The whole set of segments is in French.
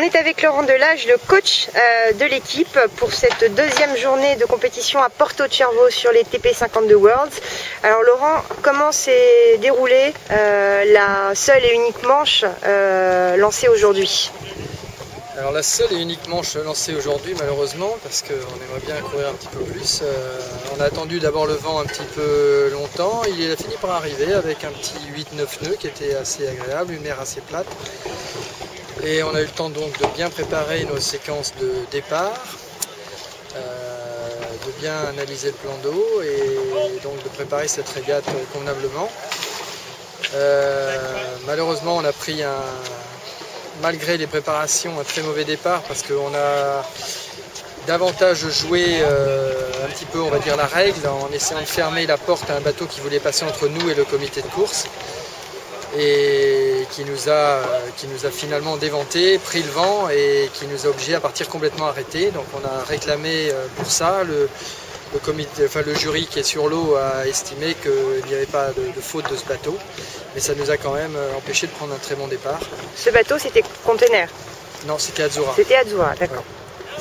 On est avec Laurent Delage, le coach de l'équipe pour cette deuxième journée de compétition à Porto Cervo sur les TP52 Worlds. Alors Laurent, comment s'est déroulée la seule et unique manche lancée aujourd'hui? Alors la seule et unique manche lancée aujourd'hui malheureusement, parce qu'on aimerait bien courir un petit peu plus. On a attendu d'abord le vent un petit peu longtemps, il a fini par arriver avec un petit 8-9 nœuds qui était assez agréable, une mer assez plate. Et on a eu le temps donc de bien préparer nos séquences de départ, de bien analyser le plan d'eau et donc de préparer cette régate convenablement. Malheureusement on a pris malgré les préparations, un très mauvais départ parce qu'on a davantage joué un petit peu, on va dire, la règle en essayant de fermer la porte à un bateau qui voulait passer entre nous et le comité de course et qui nous a finalement déventé, pris le vent et qui nous a obligés à partir complètement arrêtés. Donc on a réclamé pour ça. Le jury qui est sur l'eau a estimé qu'il n'y avait pas de faute de ce bateau, mais ça nous a quand même empêché de prendre un très bon départ. Ce bateau, c'était Container? Non, c'était Azzurra. C'était Azzurra, d'accord.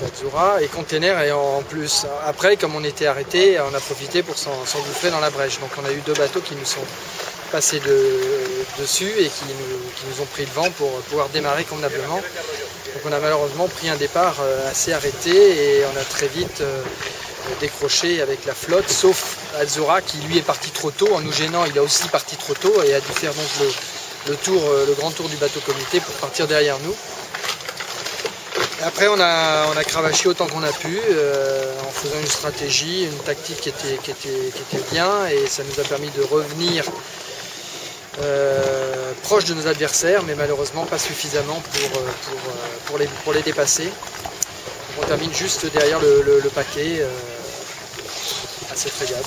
Ouais, Azzurra et Container, et en plus, après, comme on était arrêté, on a profité pour s'engouffrer dans la brèche. Donc on a eu deux bateaux qui nous sont passés dessus et qui nous ont pris le vent pour pouvoir démarrer convenablement. Donc on a malheureusement pris un départ assez arrêté et on a très vite décroché avec la flotte, sauf Azzurra qui lui est parti trop tôt. En nous gênant, il a aussi parti trop tôt et a dû faire donc le grand tour du bateau comité pour partir derrière nous. Et après on a cravaché autant qu'on a pu en faisant une stratégie, une tactique qui était bien, et ça nous a permis de revenir proche de nos adversaires, mais malheureusement pas suffisamment pour les dépasser. Donc on termine juste derrière le paquet à cette régate,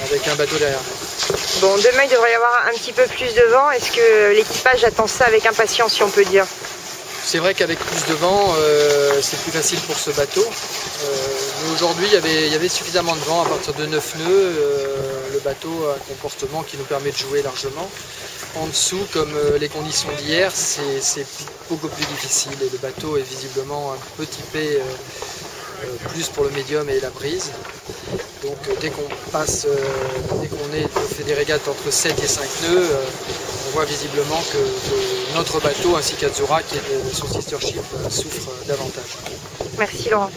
avec un bateau derrière nous. Bon, demain il devrait y avoir un petit peu plus de vent. Est-ce que l'équipage attend ça avec impatience, si on peut dire? C'est vrai qu'avec plus de vent, c'est plus facile pour ce bateau. Mais aujourd'hui, il y avait suffisamment de vent à partir de 9 nœuds. Le bateau a un comportement qui nous permet de jouer largement. En dessous, comme les conditions d'hier, c'est beaucoup plus difficile et le bateau est visiblement un peu typé plus pour le médium et la brise. Donc dès qu'on fait des régates entre 7 et 5 nœuds, on voit visiblement que notre bateau ainsi qu'Azzurra, qui est son sister ship, souffre davantage. Merci Laurent.